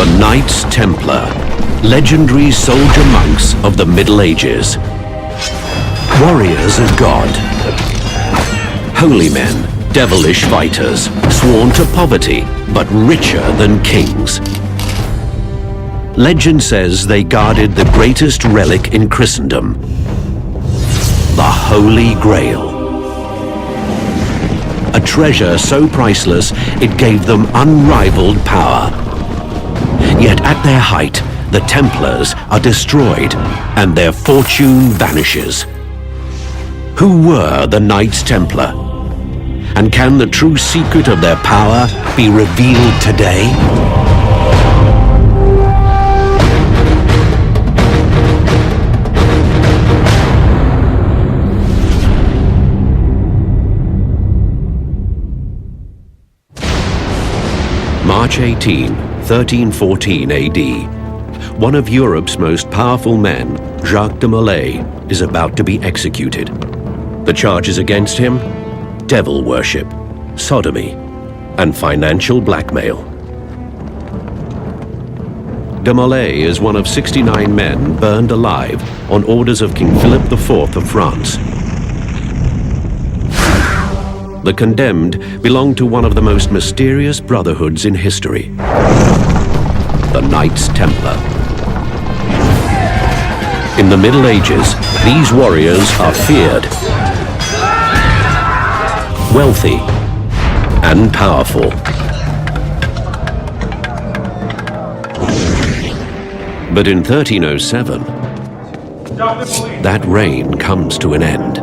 The Knights Templar, legendary soldier monks of the Middle Ages. Warriors of God. Holy men, devilish fighters, sworn to poverty, but richer than kings. Legend says they guarded the greatest relic in Christendom, the Holy Grail. A treasure so priceless, it gave them unrivaled power. Yet at their height, the Templars are destroyed and their fortune vanishes. Who were the Knights Templar? And can the true secret of their power be revealed today? March 18, 1314 AD. One of Europe's most powerful men, Jacques de Molay, is about to be executed. The charges against him? Devil worship, sodomy, and financial blackmail. De Molay is one of 69 men burned alive on orders of King Philip IV of France. The condemned belonged to one of the most mysterious brotherhoods in history, the Knights Templar. In the Middle Ages, these warriors are feared, wealthy, and powerful. But in 1307, that reign comes to an end.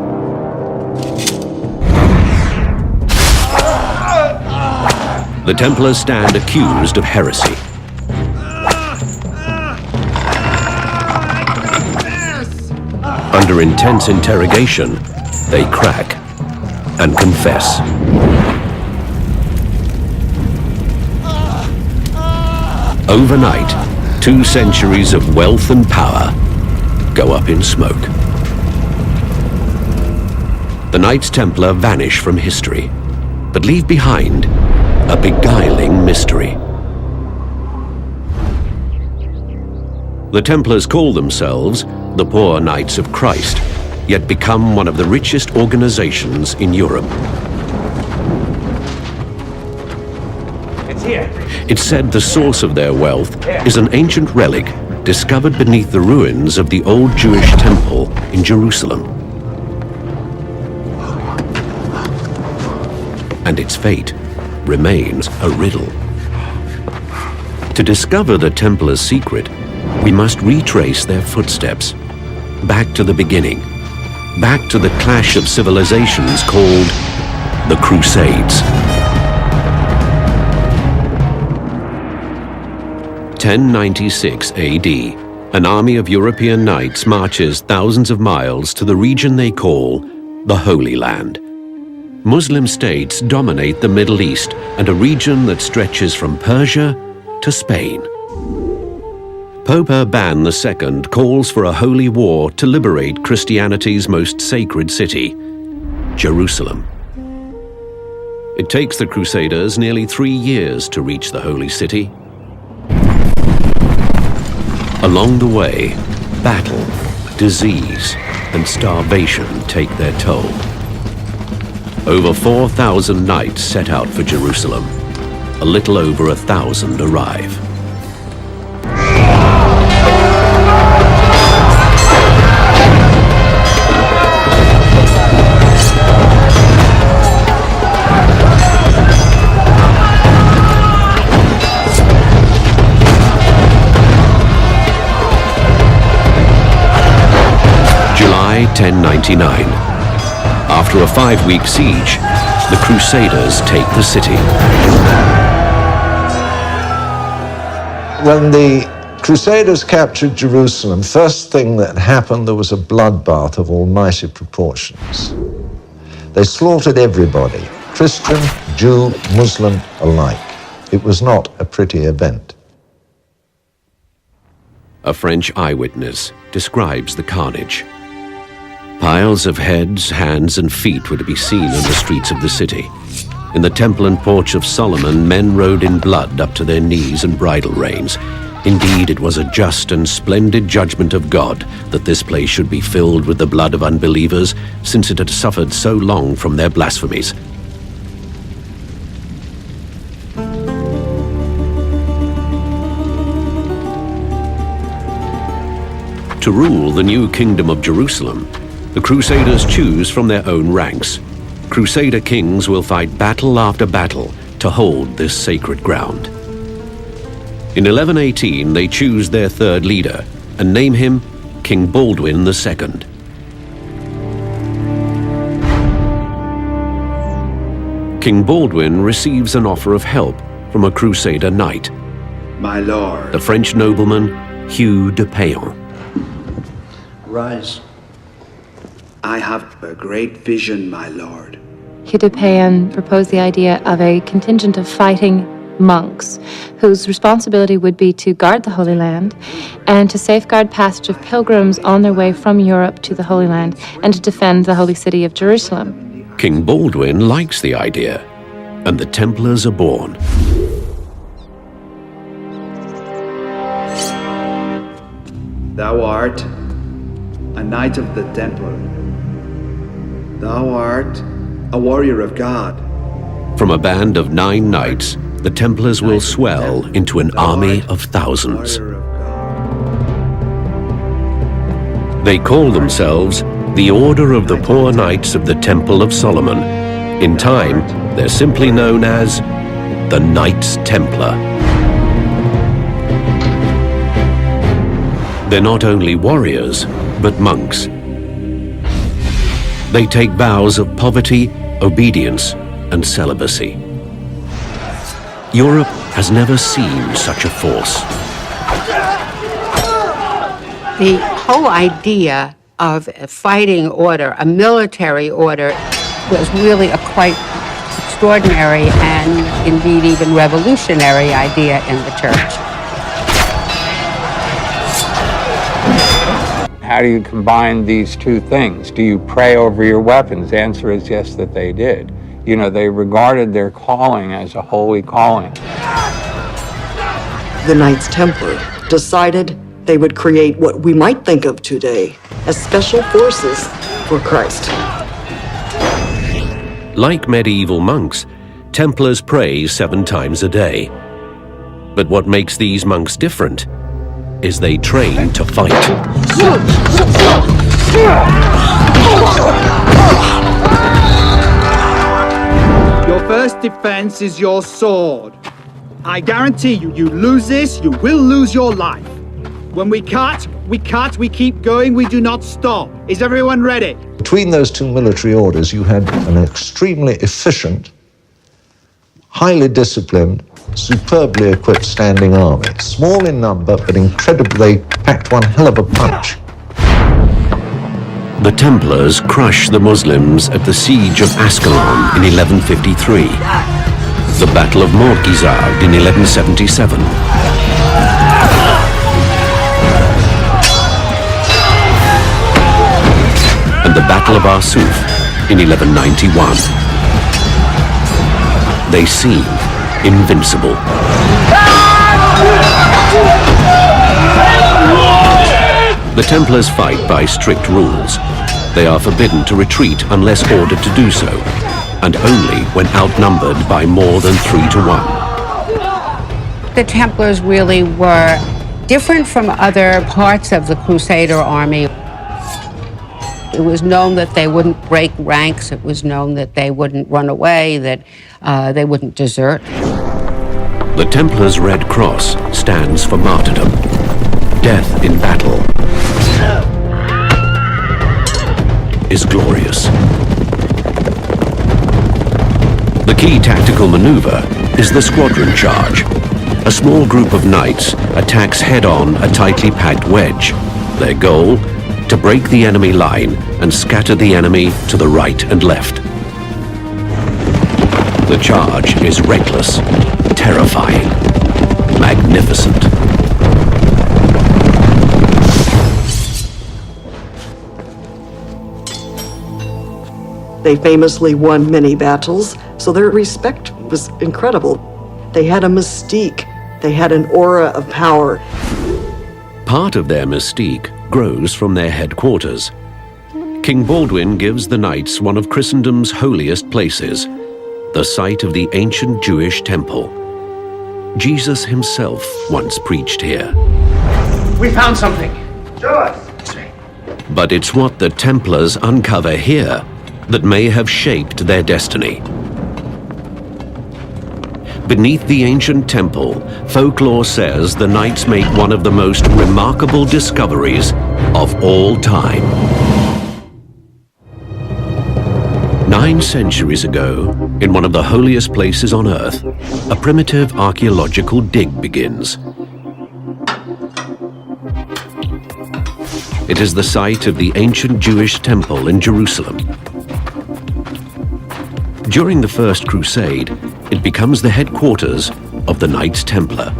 The Templars stand accused of heresy. Under intense interrogation, they crack and confess. Overnight, 2 centuries of wealth and power go up in smoke. The Knights Templar vanish from history, but leave behind a beguiling mystery. The Templars call themselves the Poor Knights of Christ, yet become one of the richest organizations in Europe. It's here. It's said the source of their wealth is an ancient relic discovered beneath the ruins of the old Jewish temple in Jerusalem. And its fate remains a riddle. To discover the Templars' secret, we must retrace their footsteps, back to the beginning, back to the clash of civilizations called the Crusades. 1096 AD, an army of European knights marches thousands of miles to the region they call the Holy Land. Muslim states dominate the Middle East and a region that stretches from Persia to Spain. Pope Urban II calls for a holy war to liberate Christianity's most sacred city, Jerusalem. It takes the Crusaders nearly 3 years to reach the holy city. Along the way, battle, disease, and starvation take their toll. Over 4,000 knights set out for Jerusalem. A little over 1,000 arrive. July 1099. After a 5-week siege, the Crusaders take the city. When the Crusaders captured Jerusalem, first thing that happened, there was a bloodbath of almighty proportions. They slaughtered everybody, Christian, Jew, Muslim alike. It was not a pretty event. A French eyewitness describes the carnage. Piles of heads, hands, and feet were to be seen on the streets of the city. In the temple and porch of Solomon, men rode in blood up to their knees and bridle reins. Indeed, it was a just and splendid judgment of God that this place should be filled with the blood of unbelievers, since it had suffered so long from their blasphemies. To rule the new kingdom of Jerusalem, the Crusaders choose from their own ranks. Crusader kings will fight battle after battle to hold this sacred ground. In 1118, they choose their third leader and name him King Baldwin II. King Baldwin receives an offer of help from a Crusader knight, My lord. the French nobleman Hugh de Payan. Rise. I have a great vision, my lord. Hugh de Payan proposed the idea of a contingent of fighting monks whose responsibility would be to guard the Holy Land and to safeguard passage of pilgrims on their way from Europe to the Holy Land and to defend the holy city of Jerusalem. King Baldwin likes the idea, and the Templars are born. Thou art a knight of the Temple. Thou art a warrior of God. From a band of 9 knights, the Templars will swell into an army of thousands. Warrior of God. They call themselves the Order of the Poor Knights of the Temple of Solomon. In time, they're simply known as the Knights Templar. They're not only warriors, but monks. They take vows of poverty, obedience, and celibacy. Europe has never seen such a force. The whole idea of a fighting order, a military order, was really a quite extraordinary and indeed even revolutionary idea in the church. How do you combine these two things? Do you pray over your weapons? The answer is yes, that they did. You know, they regarded their calling as a holy calling. The Knights Templar decided they would create what we might think of today as special forces for Christ. Like medieval monks, Templars pray 7 times a day. But what makes these monks different is they train to fight. Your first defense is your sword. I guarantee you, you lose this, you will lose your life. When we cut, we keep going, we do not stop. Is everyone ready? Between those two military orders, you had an extremely efficient, highly disciplined, superbly equipped standing army. Small in number, but incredibly, they packed one hell of a punch. The Templars crush the Muslims at the siege of Ascalon in 1153, the Battle of Mortgizard in 1177, and the Battle of Arsuf in 1191. They seem invincible. The Templars fight by strict rules. They are forbidden to retreat unless ordered to do so, and only when outnumbered by more than 3 to 1. The Templars really were different from other parts of the Crusader army. It was known that they wouldn't break ranks. It was known that they wouldn't run away, that they wouldn't desert. The Templars' Red Cross stands for martyrdom, death in battle is glorious. The key tactical maneuver is the squadron charge. A small group of knights attacks head-on a tightly packed wedge. Their goal? To break the enemy line and scatter the enemy to the right and left. The charge is reckless, terrifying, magnificent. They famously won many battles, So their respect was incredible. They had a mystique. They had an aura of power. Part of their mystique grows from their headquarters. King Baldwin gives the knights one of Christendom's holiest places, the site of the ancient Jewish temple. Jesus himself once preached here. We found something. Show us. But it's what the Templars uncover here that may have shaped their destiny. Beneath the ancient temple, folklore says the knights make one of the most remarkable discoveries of all time. 9 centuries ago, in one of the holiest places on earth, a primitive archaeological dig begins. It is the site of the ancient Jewish temple in Jerusalem. During the First Crusade, it becomes the headquarters of the Knights Templar.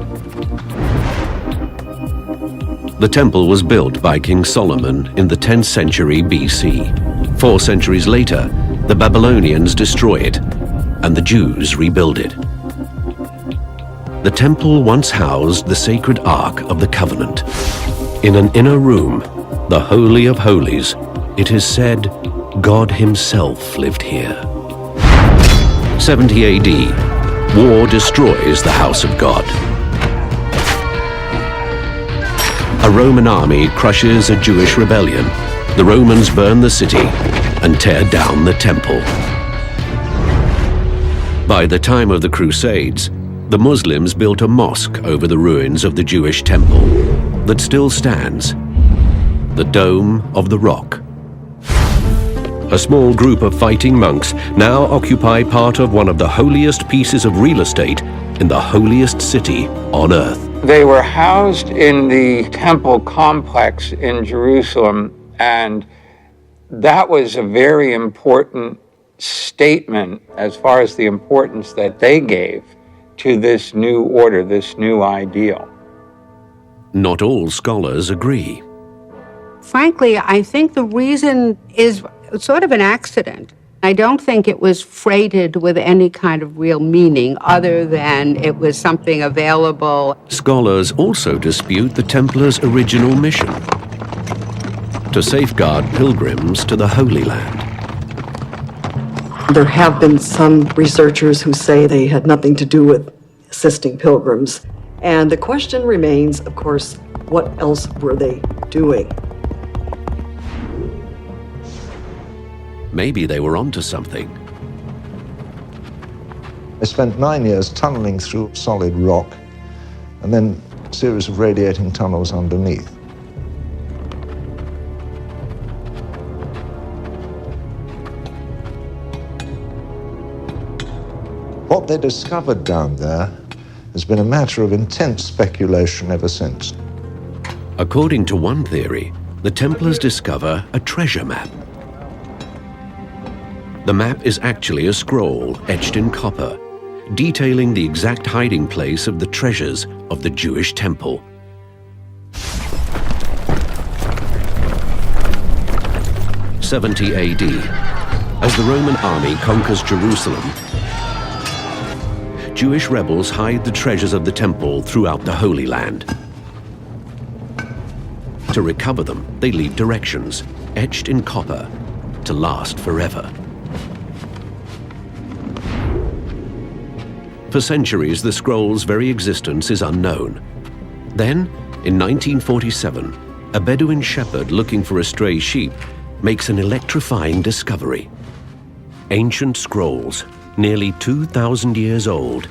The temple was built by King Solomon in the 10th century BC. 4 centuries later, the Babylonians destroy it, and the Jews rebuild it. The temple once housed the sacred Ark of the Covenant. In an inner room, the Holy of Holies, it is said God himself lived here. 70 AD, war destroys the house of God. A Roman army crushes a Jewish rebellion. The Romans burn the city and tear down the temple. By the time of the Crusades, the Muslims built a mosque over the ruins of the Jewish temple that still stands, the Dome of the Rock. A small group of fighting monks now occupy part of one of the holiest pieces of real estate in the holiest city on earth. They were housed in the temple complex in Jerusalem, and that was a very important statement as far as the importance that they gave to this new order, this new ideal. Not all scholars agree. Frankly, I think the reason is sort of an accident. I don't think it was freighted with any kind of real meaning other than it was something available. Scholars also dispute the Templars' original mission: to safeguard pilgrims to the Holy Land. There have been some researchers who say they had nothing to do with assisting pilgrims. And the question remains, of course, what else were they doing? Maybe they were onto something. They spent 9 years tunneling through solid rock and then a series of radiating tunnels underneath. What they discovered down there has been a matter of intense speculation ever since. According to one theory, the Templars discover a treasure map. The map is actually a scroll etched in copper, detailing the exact hiding place of the treasures of the Jewish temple. '70 AD, as the Roman army conquers Jerusalem, Jewish rebels hide the treasures of the temple throughout the Holy Land. To recover them, they leave directions, etched in copper, to last forever. For centuries, the scroll's very existence is unknown. Then, in 1947, a Bedouin shepherd looking for a stray sheep makes an electrifying discovery. Ancient scrolls, nearly 2,000 years old,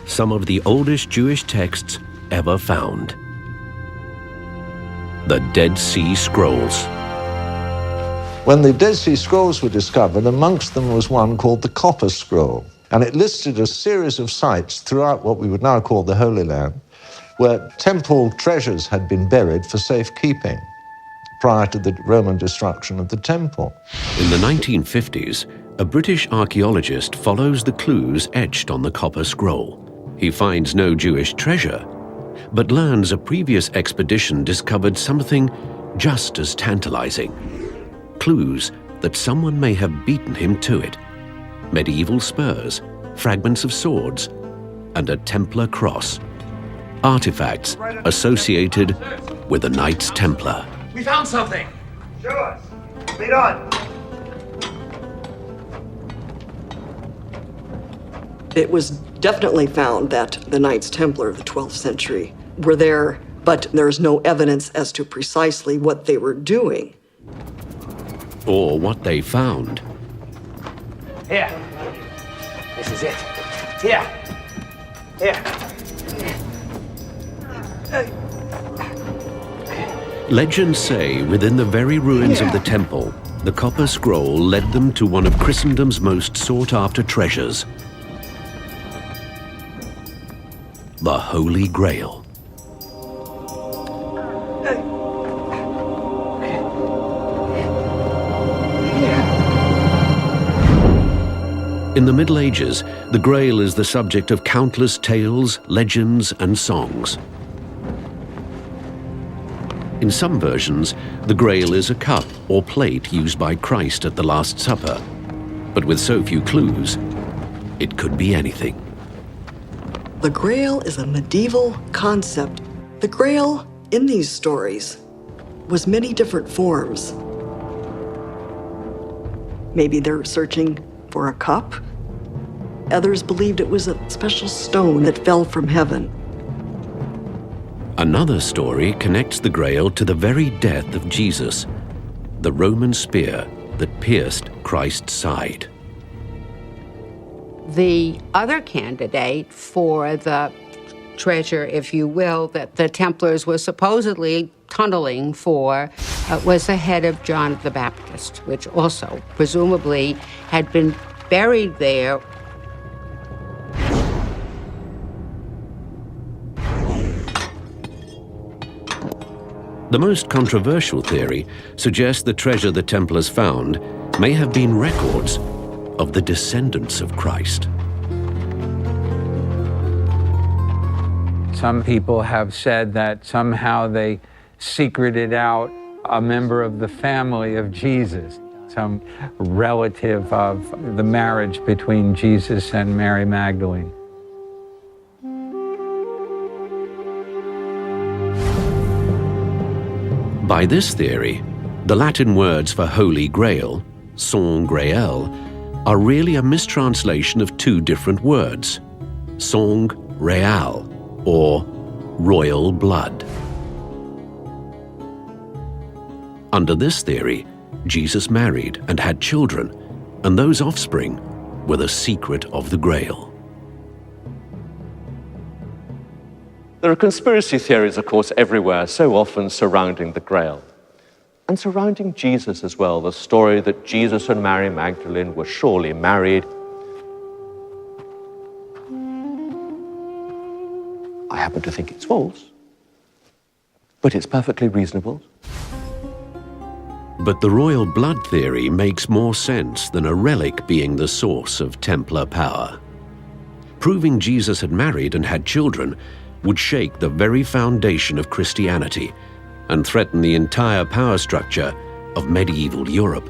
some of the oldest Jewish texts ever found. The Dead Sea Scrolls. When the Dead Sea Scrolls were discovered, amongst them was one called the Copper Scroll. And it listed a series of sites throughout what we would now call the Holy Land, where temple treasures had been buried for safekeeping prior to the Roman destruction of the temple. In the 1950s, a British archaeologist follows the clues etched on the Copper Scroll. He finds no Jewish treasure, but learns a previous expedition discovered something just as tantalizing. Clues that someone may have beaten him to it. Medieval spurs fragments of swords, and a Templar cross, artifacts associated with the Knights Templar. We found something! Show us! Lead on! It was definitely found that the Knights Templar of the 12th century were there, but there's no evidence as to precisely what they were doing. Or what they found. Here. This is it. Here. Here. Legends say within the very ruins of the temple, the copper scroll led them to one of Christendom's most sought-after treasures, the Holy Grail. In the Middle Ages, the Grail is the subject of countless tales, legends, and songs. In some versions, the Grail is a cup or plate used by Christ at the Last Supper. But with so few clues, it could be anything. The Grail is a medieval concept. The Grail, in these stories, was many different forms. Maybe they're searching for a cup. Others believed it was a special stone that fell from heaven. Another story connects the Grail to the very death of Jesus, the Roman spear that pierced Christ's side. The other candidate for the treasure, if you will, that the Templars were supposedly tunneling for was the head of John the Baptist, which also presumably had been buried there. The most controversial theory suggests the treasure the Templars found may have been records of the descendants of Christ. Some people have said that somehow they secreted out a member of the family of Jesus, some relative of the marriage between Jesus and Mary Magdalene. By this theory, the Latin words for Holy Grail, Sang Grael, are really a mistranslation of two different words, Sang Real, or royal blood. Under this theory, Jesus married and had children, and those offspring were the secret of the Grail. There are conspiracy theories, of course, everywhere, so often surrounding the Grail. And surrounding Jesus as well, the story that Jesus and Mary Magdalene were surely married. I happen to think it's false, but it's perfectly reasonable. But the royal blood theory makes more sense than a relic being the source of Templar power. Proving Jesus had married and had children would shake the very foundation of Christianity and threaten the entire power structure of medieval Europe.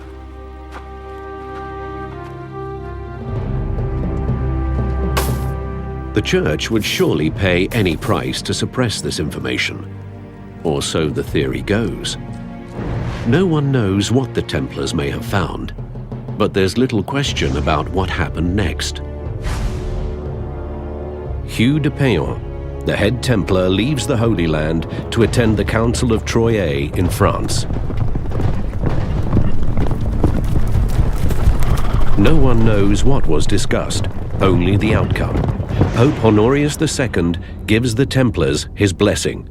The Church would surely pay any price to suppress this information, or so the theory goes. No one knows what the Templars may have found, but there's little question about what happened next. Hugh de Payon, the head Templar, leaves the Holy Land to attend the Council of Troyes in France. No one knows what was discussed, only the outcome. Pope Honorius II gives the Templars his blessing.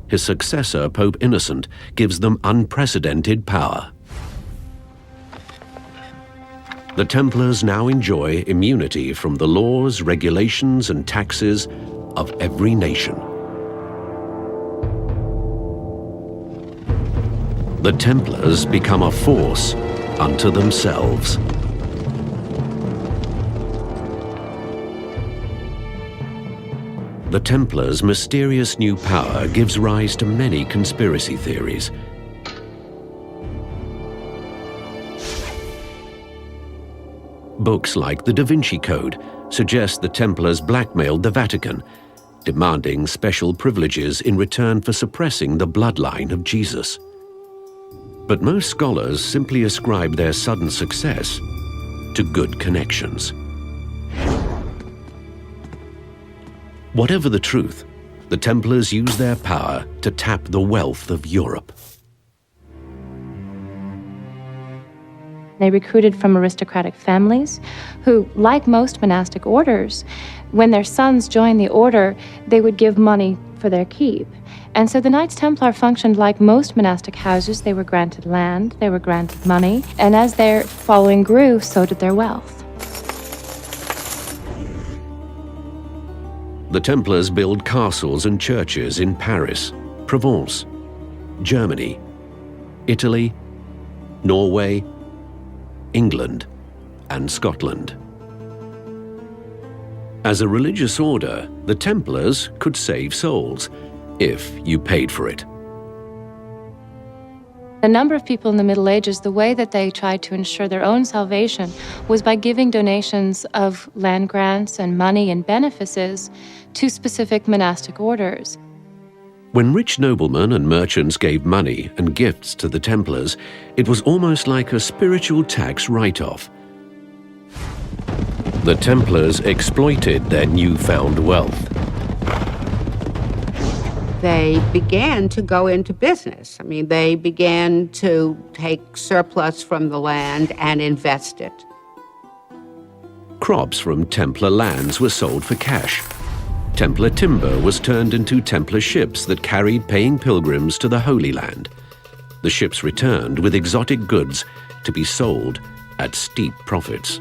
His successor, Pope Innocent, gives them unprecedented power. The Templars now enjoy immunity from the laws, regulations, and taxes of every nation. The Templars become a force unto themselves. The Templars' mysterious new power gives rise to many conspiracy theories. Books like the Da Vinci Code suggest the Templars blackmailed the Vatican, demanding special privileges in return for suppressing the bloodline of Jesus. But most scholars simply ascribe their sudden success to good connections. Whatever the truth, the Templars used their power to tap the wealth of Europe. They recruited from aristocratic families who, like most monastic orders, when their sons joined the order, they would give money for their keep. And so the Knights Templar functioned like most monastic houses. They were granted land, they were granted money, and as their following grew, so did their wealth. The Templars built castles and churches in Paris, Provence, Germany, Italy, Norway, England, and Scotland. As a religious order, the Templars could save souls, if you paid for it. A number of people in the Middle Ages, the way that they tried to ensure their own salvation was by giving donations of land grants and money and benefices to specific monastic orders. When rich noblemen and merchants gave money and gifts to the Templars, it was almost like a spiritual tax write-off. The Templars exploited their newfound wealth. They began to go into business. I mean, they began to take surplus from the land and invest it. Crops from Templar lands were sold for cash. Templar timber was turned into Templar ships that carried paying pilgrims to the Holy Land. The ships returned with exotic goods to be sold at steep profits.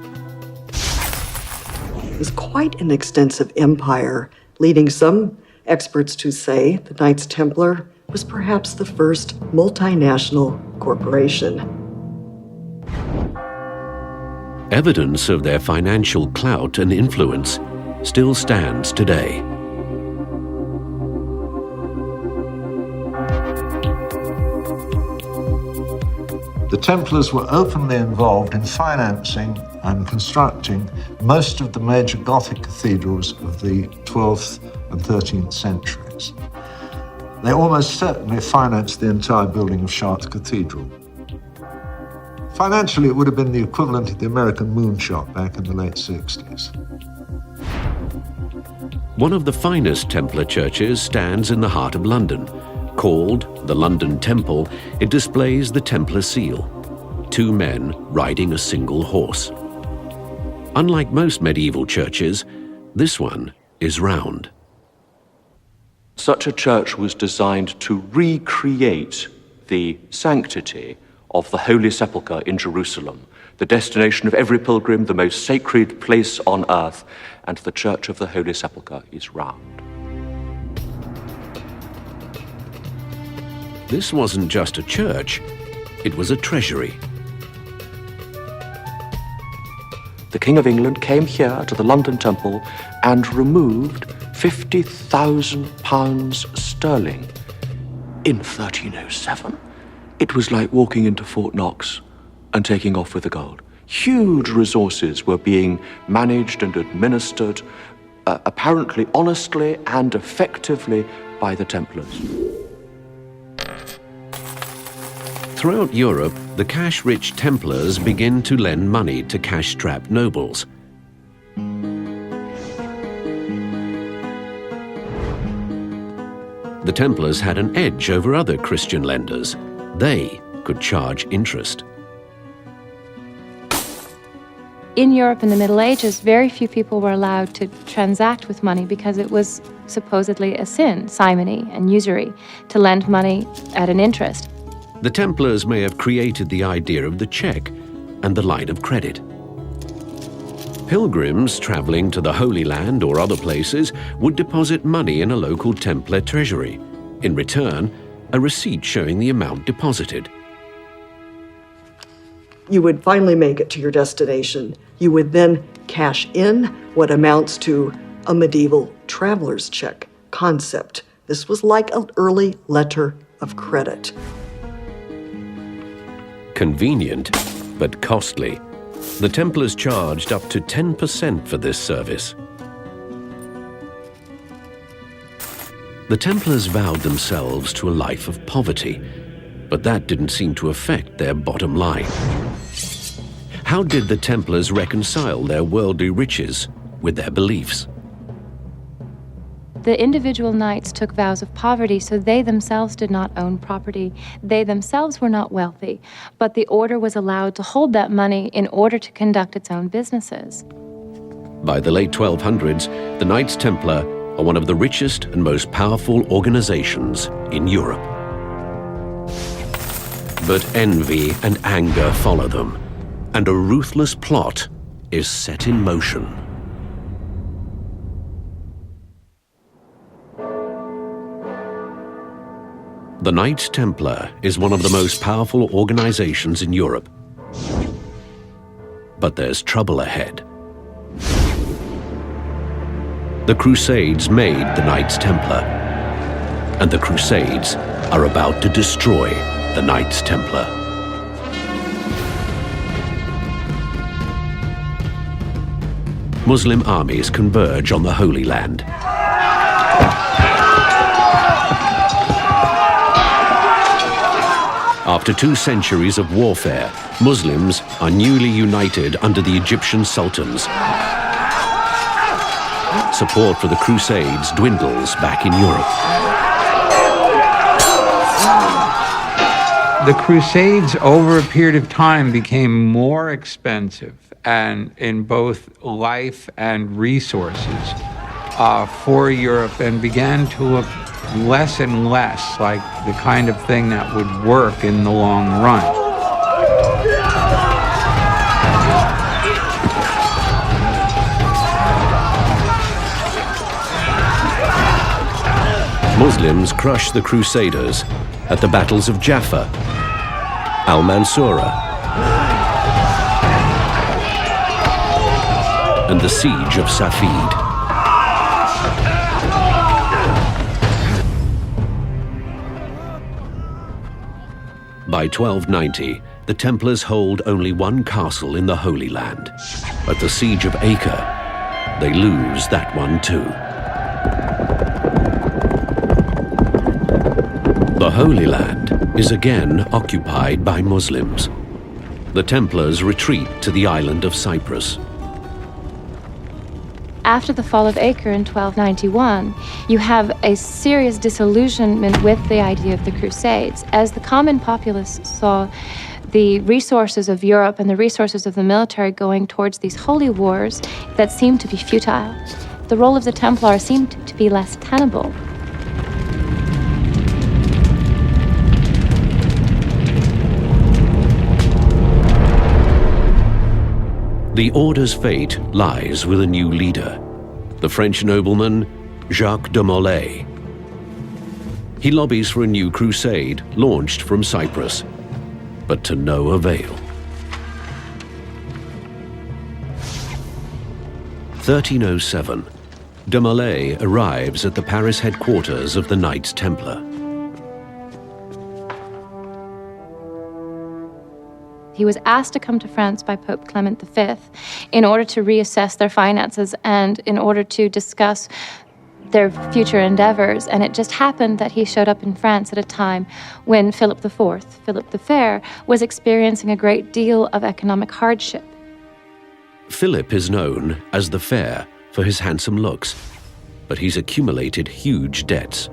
It was quite an extensive empire, leading some experts to say the Knights Templar was perhaps the first multinational corporation. Evidence of their financial clout and influence still stands today. The Templars were openly involved in financing and constructing most of the major Gothic cathedrals of the 12th and 13th centuries. They almost certainly financed the entire building of Chartres Cathedral. Financially, it would have been the equivalent of the American moonshot back in the late 60s. One of the finest Templar churches stands in the heart of London. Called the London Temple, it displays the Templar seal, 2 men riding a single horse. Unlike most medieval churches, this one is round. Such a church was designed to recreate the sanctity of the Holy Sepulchre in Jerusalem, the destination of every pilgrim, the most sacred place on earth, and the Church of the Holy Sepulchre is round. This wasn't just a church, it was a treasury. The King of England came here to the London Temple and removed £50,000 sterling in 1307. It was like walking into Fort Knox and taking off with the gold. Huge resources were being managed and administered, apparently honestly and effectively, by the Templars. Throughout Europe, the cash-rich Templars begin to lend money to cash-strapped nobles. The Templars had an edge over other Christian lenders. They could charge interest. In Europe in the Middle Ages, very few people were allowed to transact with money because it was supposedly a sin, simony and usury, to lend money at an interest. The Templars may have created the idea of the check and the line of credit. Pilgrims traveling to the Holy Land or other places would deposit money in a local Templar treasury. In return, a receipt showing the amount deposited. You would finally make it to your destination. You would then cash in what amounts to a medieval traveler's check concept. This was like an early letter of credit. Convenient, but costly. The Templars charged up to 10% for this service. The Templars vowed themselves to a life of poverty, but that didn't seem to affect their bottom line. How did the Templars reconcile their worldly riches with their beliefs? The individual knights took vows of poverty, so they themselves did not own property. They themselves were not wealthy, but the order was allowed to hold that money in order to conduct its own businesses. By the late 1200s, the Knights Templar are one of the richest and most powerful organizations in Europe. But envy and anger follow them, and a ruthless plot is set in motion. The Knights Templar is one of the most powerful organizations in Europe. But there's trouble ahead. The Crusades made the Knights Templar, and the Crusades are about to destroy the Knights Templar. Muslim armies converge on the Holy Land. After 2 centuries of warfare, Muslims are newly united under the Egyptian sultans. Support for the Crusades dwindles back in Europe. The Crusades, over a period of time, became more expensive and in both life and resources for Europe, and began to look less and less like the kind of thing that would work in the long run. Muslims crushed the Crusaders at the battles of Jaffa, Al-Mansura, and the siege of Safed. By 1290, the Templars hold only one castle in the Holy Land. At the siege of Acre, they lose that one too. The Holy Land is again occupied by Muslims. The Templars retreat to the island of Cyprus. After the fall of Acre in 1291, you have a serious disillusionment with the idea of the Crusades, as the common populace saw the resources of Europe and the resources of the military going towards these holy wars that seemed to be futile. The role of the Templars seemed to be less tenable. The Order's fate lies with a new leader, the French nobleman Jacques de Molay. He lobbies for a new crusade launched from Cyprus, but to no avail. 1307, de Molay arrives at the Paris headquarters of the Knights Templar. He was asked to come to France by Pope Clement V in order to reassess their finances and in order to discuss their future endeavors. And it just happened that he showed up in France at a time when Philip IV, Philip the Fair, was experiencing a great deal of economic hardship. Philip is known as the Fair for his handsome looks, but he's accumulated huge debts.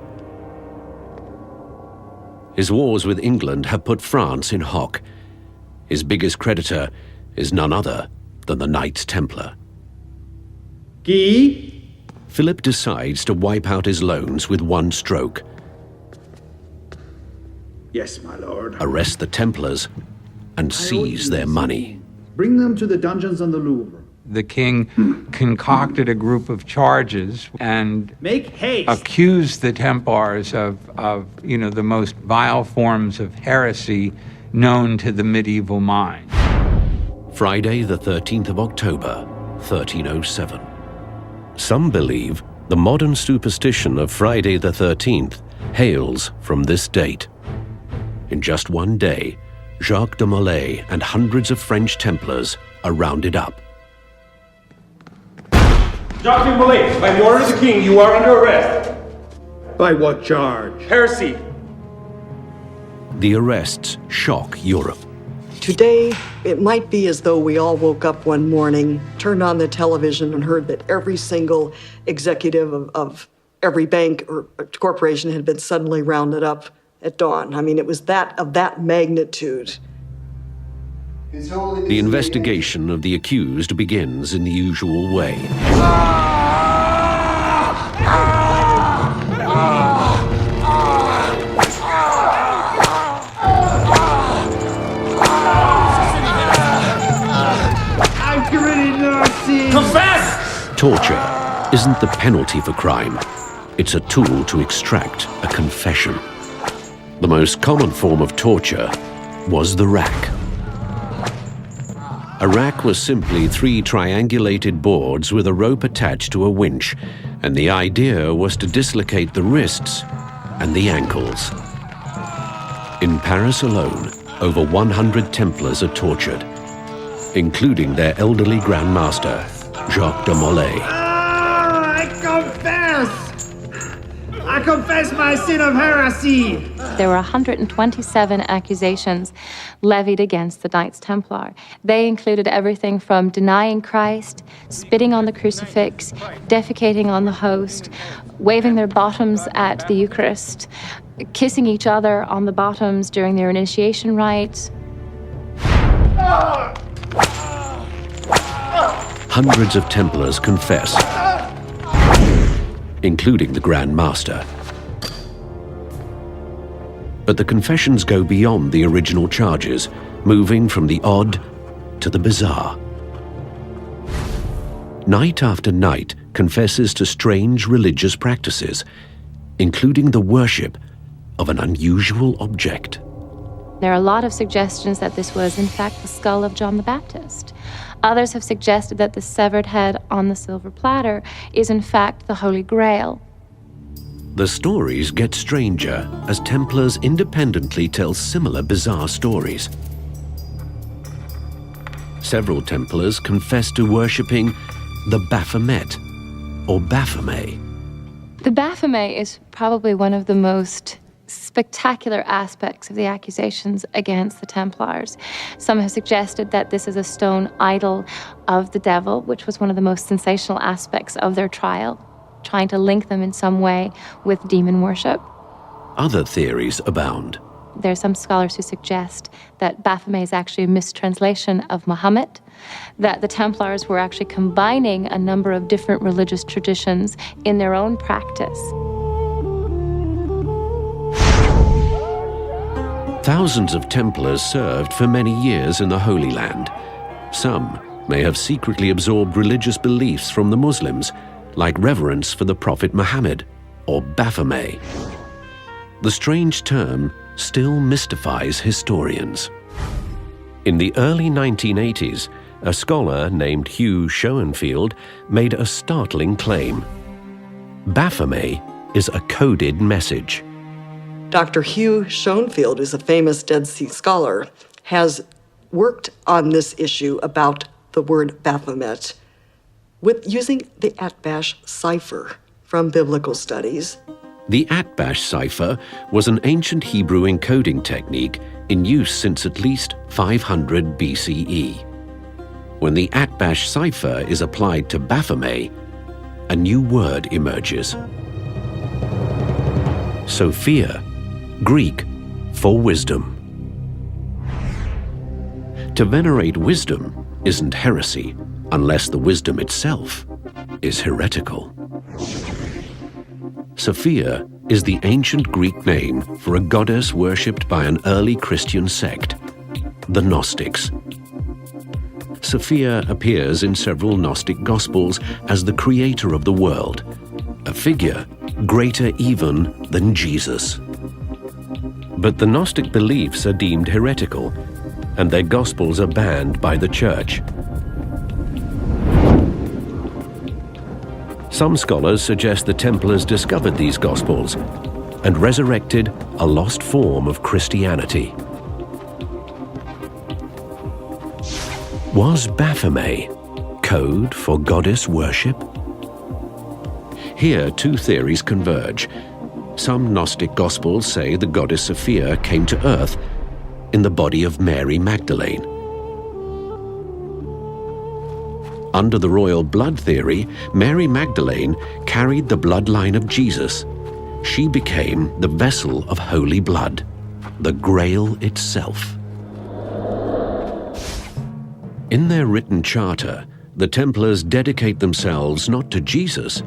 His wars with England have put France in hock. His biggest creditor is none other than the Knights Templar. Guy? Philip decides to wipe out his loans with one stroke. Yes, my lord. Arrest the Templars and seize their money. Bring them to the dungeons on the Louvre. The king concocted a group of charges and Make haste. accused the Templars of the most vile forms of heresy known to the medieval mind. Friday, the 13th of October, 1307. Some believe the modern superstition of Friday the 13th hails from this date. In just one day, Jacques de Molay and hundreds of French Templars are rounded up. Joachim Malay, by the order of the king, you are under arrest. By what charge? Heresy. The arrests shock Europe. Today, it might be as though we all woke up one morning, turned on the television, and heard that every single executive of every bank or corporation had been suddenly rounded up at dawn. I mean, it was of that magnitude. The investigation of the accused begins in the usual way. I've committed no sin. Confess! Torture isn't the penalty for crime. It's a tool to extract a confession. The most common form of torture was the rack. A rack was simply 3 triangulated boards with a rope attached to a winch, and the idea was to dislocate the wrists and the ankles. In Paris alone, over 100 Templars are tortured, including their elderly Grand Master, Jacques de Molay. I confess! I confess my sin of heresy! There were 127 accusations levied against the Knights Templar. They included everything from denying Christ, spitting on the crucifix, defecating on the host, waving their bottoms at the Eucharist, kissing each other on the bottoms during their initiation rites. Hundreds of Templars confess, including the Grand Master. But the confessions go beyond the original charges, moving from the odd to the bizarre. Night after night confesses to strange religious practices, including the worship of an unusual object. There are a lot of suggestions that this was, in fact, the skull of John the Baptist. Others have suggested that the severed head on the silver platter is, in fact, the Holy Grail. The stories get stranger as Templars independently tell similar bizarre stories. Several Templars confess to worshipping the Baphomet, or Baphomet. The Baphomet is probably one of the most spectacular aspects of the accusations against the Templars. Some have suggested that this is a stone idol of the devil, which was one of the most sensational aspects of their trial, trying to link them in some way with demon worship. Other theories abound. There are some scholars who suggest that Baphomet is actually a mistranslation of Muhammad, that the Templars were actually combining a number of different religious traditions in their own practice. Thousands of Templars served for many years in the Holy Land. Some may have secretly absorbed religious beliefs from the Muslims, like reverence for the Prophet Muhammad, or Baphomet. The strange term still mystifies historians. In the early 1980s, a scholar named Hugh Schoenfield made a startling claim. Baphomet is a coded message. Dr. Hugh Schoenfield, who's a famous Dead Sea scholar, has worked on this issue about the word Baphomet with using the Atbash cipher from biblical studies. The Atbash cipher was an ancient Hebrew encoding technique in use since at least 500 BCE. When the Atbash cipher is applied to Baphomet, a new word emerges. Sophia, Greek for wisdom. To venerate wisdom isn't heresy unless the wisdom itself is heretical. Sophia is the ancient Greek name for a goddess worshipped by an early Christian sect, the Gnostics. Sophia appears in several Gnostic Gospels as the creator of the world, a figure greater even than Jesus. But the Gnostic beliefs are deemed heretical, and their Gospels are banned by the Church. Some scholars suggest the Templars discovered these Gospels and resurrected a lost form of Christianity. Was Baphomet code for goddess worship? Here, two theories converge. Some Gnostic Gospels say the goddess Sophia came to earth in the body of Mary Magdalene. Under the royal blood theory, Mary Magdalene carried the bloodline of Jesus. She became the vessel of holy blood, the Grail itself. In their written charter, the Templars dedicate themselves not to Jesus,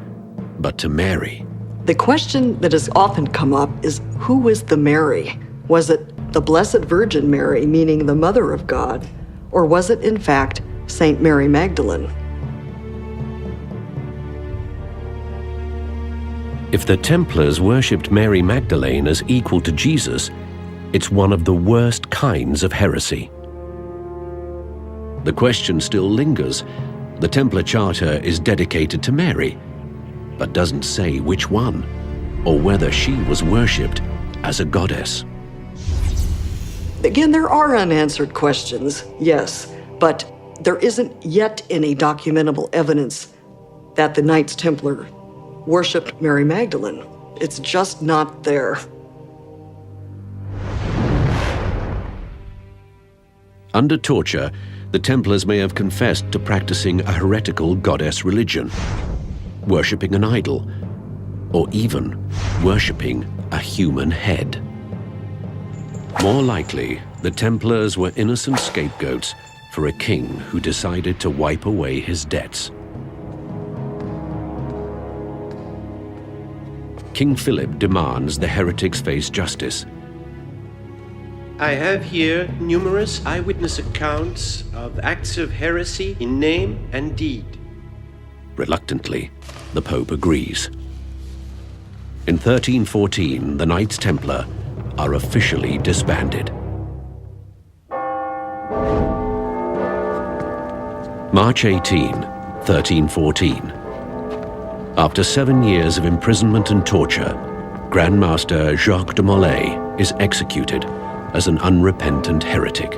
but to Mary. The question that has often come up is, who was the Mary? Was it the Blessed Virgin Mary, meaning the Mother of God, or was it, in fact, Saint Mary Magdalene? If the Templars worshipped Mary Magdalene as equal to Jesus, it's one of the worst kinds of heresy. The question still lingers. The Templar Charter is dedicated to Mary, but doesn't say which one, or whether she was worshipped as a goddess. Again, there are unanswered questions, yes, but there isn't yet any documentable evidence that the Knights Templar worshipped Mary Magdalene. It's just not there. Under torture, the Templars may have confessed to practicing a heretical goddess religion, worshipping an idol, or even worshipping a human head. More likely, the Templars were innocent scapegoats for a king who decided to wipe away his debts. King Philip demands the heretics face justice. I have here numerous eyewitness accounts of acts of heresy in name and deed. Reluctantly, the Pope agrees. In 1314, the Knights Templar are officially disbanded. March 18, 1314. After 7 years of imprisonment and torture, Grand Master Jacques de Molay is executed as an unrepentant heretic.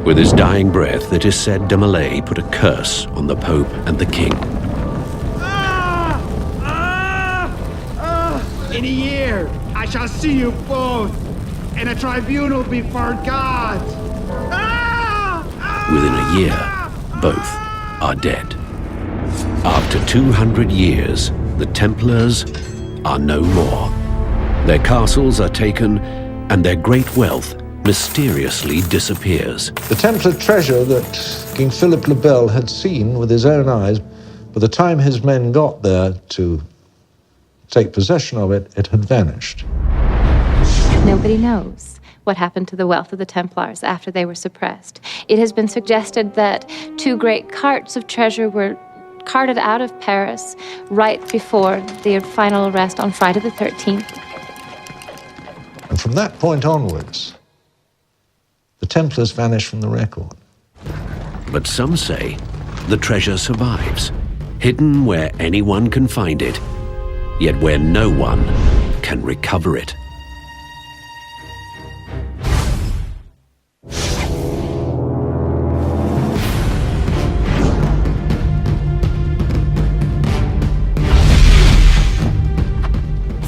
With his dying breath, it is said de Molay put a curse on the Pope and the King. In a year, I shall see you both in a tribunal before God. Within a year, both are dead. After 200 years, the Templars are no more. Their castles are taken, and their great wealth mysteriously disappears. The Templar treasure that King Philip le Bel had seen with his own eyes, by the time his men got there to take possession of it, it had vanished. Nobody knows what happened to the wealth of the Templars after they were suppressed. It has been suggested that 2 great carts of treasure were carted out of Paris right before their final arrest on Friday the 13th. And from that point onwards, the Templars vanished from the record. But some say the treasure survives, hidden where anyone can find it, yet where no one can recover it.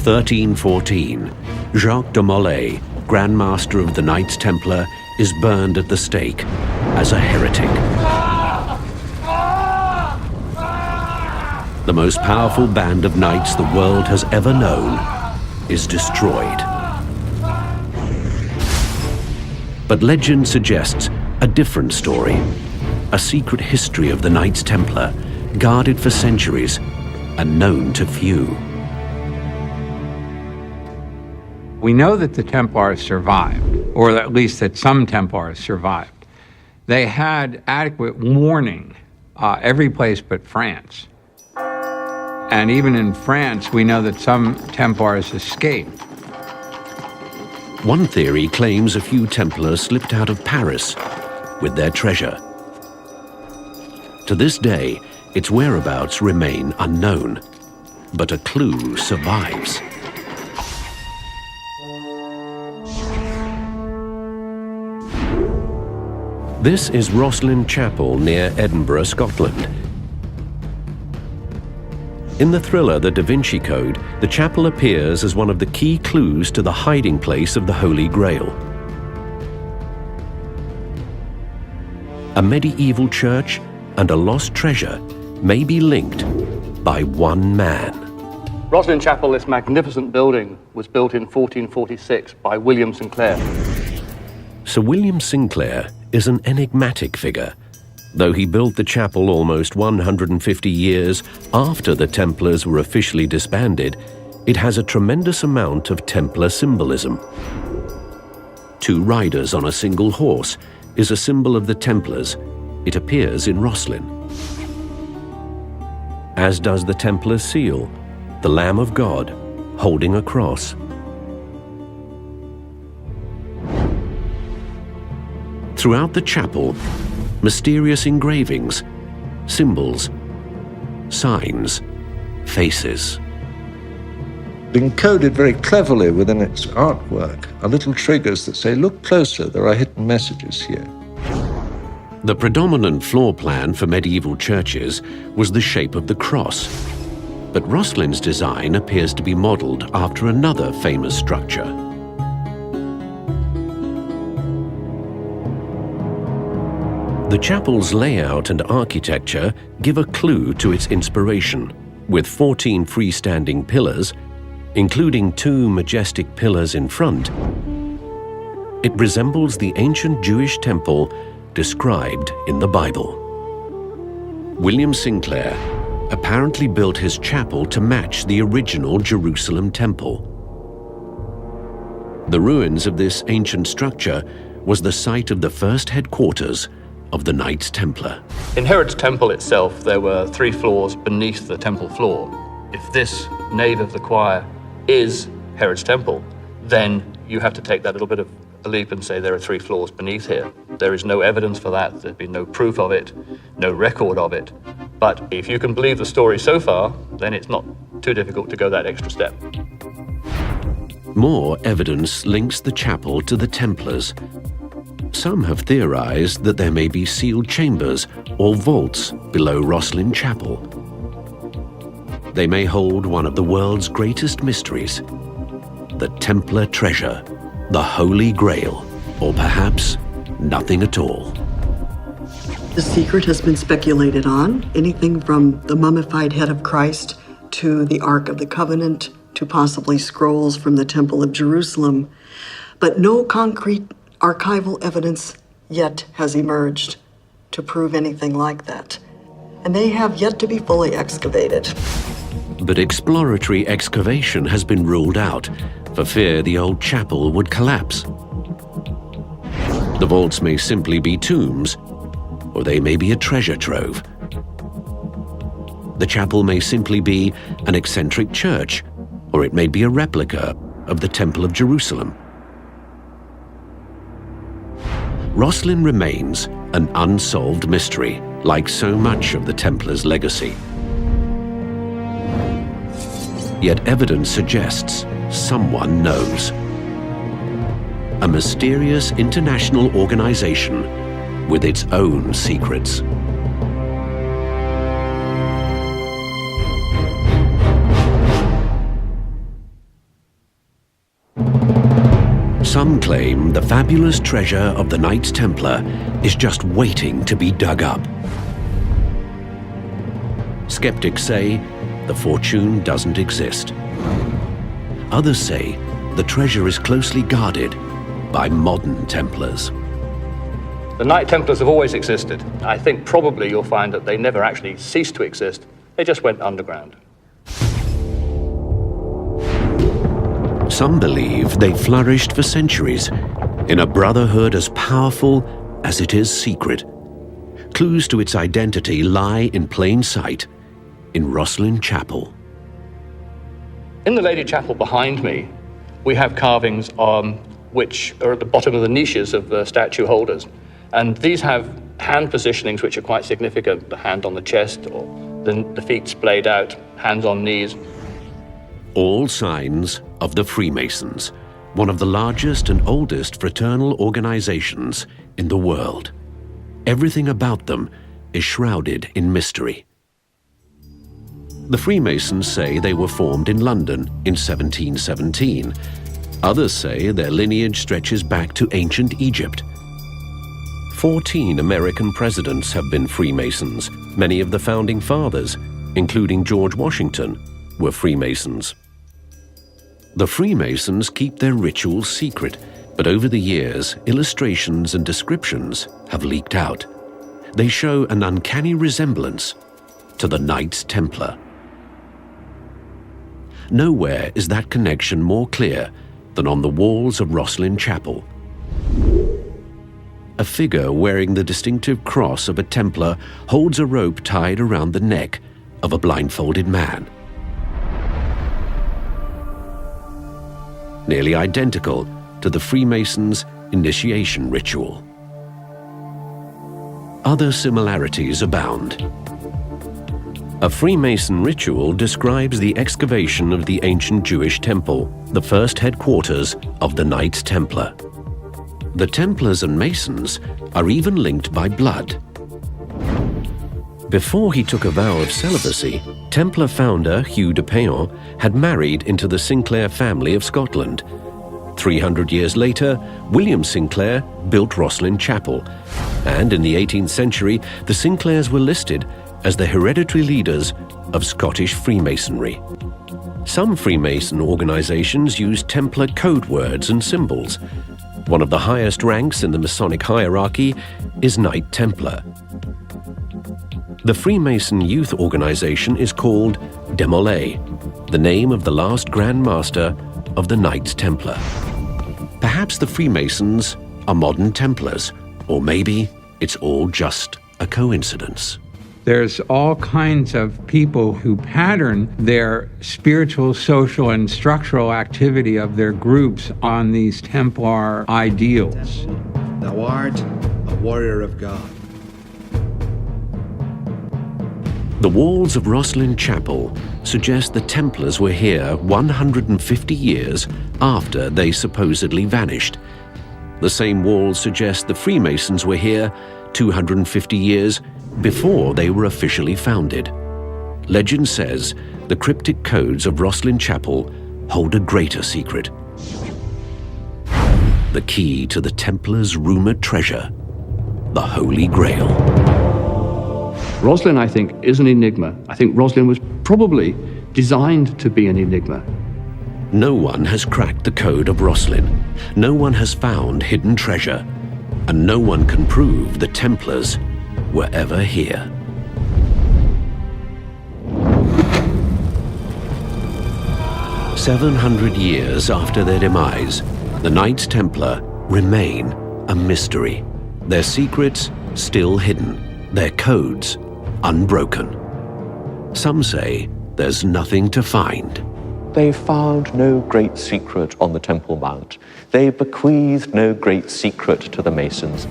(1314), Jacques de Molay, Grand Master of the Knights Templar, is burned at the stake as a heretic. The most powerful band of knights the world has ever known is destroyed. But legend suggests a different story, a secret history of the Knights Templar, guarded for centuries and known to few. We know that the Templars survived, or at least that some Templars survived. They had adequate warning every place but France. And even in France, we know that some Templars escaped. One theory claims a few Templars slipped out of Paris with their treasure. To this day, its whereabouts remain unknown, but a clue survives. This is Rosslyn Chapel near Edinburgh, Scotland. In the thriller The Da Vinci Code, the chapel appears as one of the key clues to the hiding place of the Holy Grail. A medieval church and a lost treasure may be linked by one man. Rosslyn Chapel, this magnificent building, was built in 1446 by William Sinclair. Sir William Sinclair is an enigmatic figure. Though he built the chapel almost 150 years after the Templars were officially disbanded, it has a tremendous amount of Templar symbolism. Two riders on a single horse is a symbol of the Templars. It appears in Rosslyn. As does the Templar seal, the Lamb of God holding a cross. Throughout the chapel, mysterious engravings, symbols, signs, faces. Encoded very cleverly within its artwork are little triggers that say, look closer, there are hidden messages here. The predominant floor plan for medieval churches was the shape of the cross, but Rosslyn's design appears to be modelled after another famous structure. The chapel's layout and architecture give a clue to its inspiration, with 14 freestanding pillars, including 2 majestic pillars in front. It resembles the ancient Jewish temple described in the Bible. William Sinclair apparently built his chapel to match the original Jerusalem temple. The ruins of this ancient structure was the site of the first headquarters of the Knights Templar. In Herod's temple itself, there were 3 floors beneath the temple floor. If this nave of the choir is Herod's temple, then you have to take that little bit of a leap and say there are 3 floors beneath here. There is no evidence for that. There's been no proof of it, no record of it. But if you can believe the story so far, then it's not too difficult to go that extra step. More evidence links the chapel to the Templars. Some have theorized that there may be sealed chambers or vaults below Rosslyn Chapel. They may hold one of the world's greatest mysteries, the Templar treasure, the Holy Grail, or perhaps nothing at all. The secret has been speculated on, anything from the mummified head of Christ to the Ark of the Covenant to possibly scrolls from the Temple of Jerusalem, but no concrete archival evidence yet has emerged to prove anything like that, and they have yet to be fully excavated. But exploratory excavation has been ruled out for fear the old chapel would collapse. The vaults may simply be tombs, or they may be a treasure trove. The chapel may simply be an eccentric church, or it may be a replica of the Temple of Jerusalem. Rosslyn remains an unsolved mystery, like so much of the Templars' legacy. Yet evidence suggests someone knows. A mysterious international organization with its own secrets. Some claim the fabulous treasure of the Knights Templar is just waiting to be dug up. Skeptics say the fortune doesn't exist. Others say the treasure is closely guarded by modern Templars. The Knight Templars have always existed. I think probably you'll find that they never actually ceased to exist. They just went underground. Some believe they flourished for centuries in a brotherhood as powerful as it is secret. Clues to its identity lie in plain sight in Rosslyn Chapel. In the Lady Chapel behind me, we have carvings which are at the bottom of the niches of the statue holders. And these have hand positionings which are quite significant. The hand on the chest, or the feet splayed out, hands on knees. All signs of the Freemasons, one of the largest and oldest fraternal organizations in the world. everything about them is shrouded in mystery. The Freemasons say they were formed in London in 1717. Others say their lineage stretches back to ancient Egypt. 14 American presidents have been Freemasons. Many of the founding fathers, including George Washington, were Freemasons. The Freemasons keep their rituals secret, but over the years, illustrations and descriptions have leaked out. They show an uncanny resemblance to the Knights Templar. Nowhere is that connection more clear than on the walls of Rosslyn Chapel. A figure wearing the distinctive cross of a Templar holds a rope tied around the neck of a blindfolded man. Nearly identical to the Freemasons' initiation ritual. Other similarities abound. A Freemason ritual describes the excavation of the ancient Jewish temple, the first headquarters of the Knights Templar. The Templars and Masons are even linked by blood. Before he took a vow of celibacy, Templar founder Hugh de Payens had married into the Sinclair family of Scotland. 300 years later, William Sinclair built Rosslyn Chapel, and in the 18th century, the Sinclairs were listed as the hereditary leaders of Scottish Freemasonry. Some Freemason organizations use Templar code words and symbols. One of the highest ranks in the Masonic hierarchy is Knight Templar. The Freemason youth organization is called Demolay, the name of the last Grand Master of the Knights Templar. Perhaps the Freemasons are modern Templars, or maybe it's all just a coincidence. There's all kinds of people who pattern their spiritual, social, and structural activity of their groups on these Templar ideals. Thou art a warrior of God. The walls of Rosslyn Chapel suggest the Templars were here 150 years after they supposedly vanished. The same walls suggest the Freemasons were here 250 years before they were officially founded. Legend says the cryptic codes of Rosslyn Chapel hold a greater secret. The key to the Templars' rumored treasure, the Holy Grail. Rosslyn, I think, is an enigma. I think Rosslyn was probably designed to be an enigma. No one has cracked the code of Rosslyn. No one has found hidden treasure. And no one can prove the Templars were ever here. "700 years after their demise, the Knights Templar remain a mystery. Their secrets still hidden, their codes unbroken. Some say there's nothing to find. They found no great secret on the Temple Mount. They bequeathed no great secret to the Masons.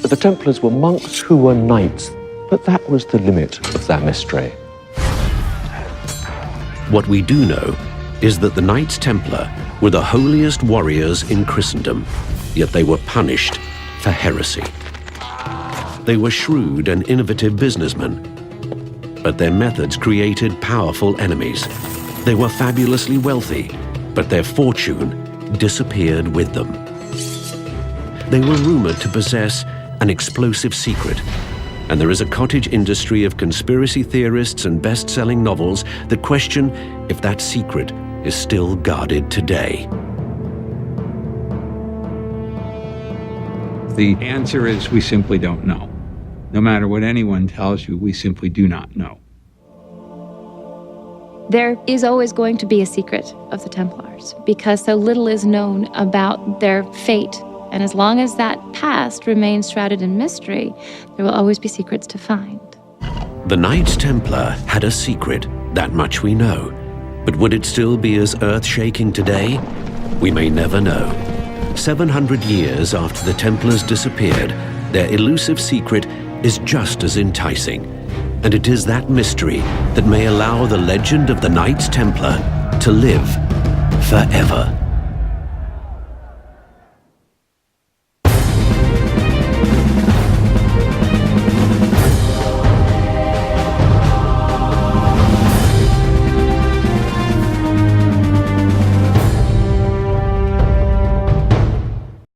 The Templars were monks who were knights, but that was the limit of their mystery. What we do know is that the Knights Templar were the holiest warriors in Christendom, yet they were punished for heresy. They were shrewd and innovative businessmen, but their methods created powerful enemies. They were fabulously wealthy, but their fortune disappeared with them. They were rumored to possess an explosive secret, and there is a cottage industry of conspiracy theorists and best-selling novels that question if that secret is still guarded today. The answer is we simply don't know. No matter what anyone tells you, we simply do not know. There is always going to be a secret of the Templars because so little is known about their fate. And as long as that past remains shrouded in mystery, there will always be secrets to find. The Knights Templar had a secret, that much we know. But would it still be as earth-shaking today? We may never know. 700 years after the Templars disappeared, their elusive secret is just as enticing. And it is that mystery that may allow the legend of the Knights Templar to live forever.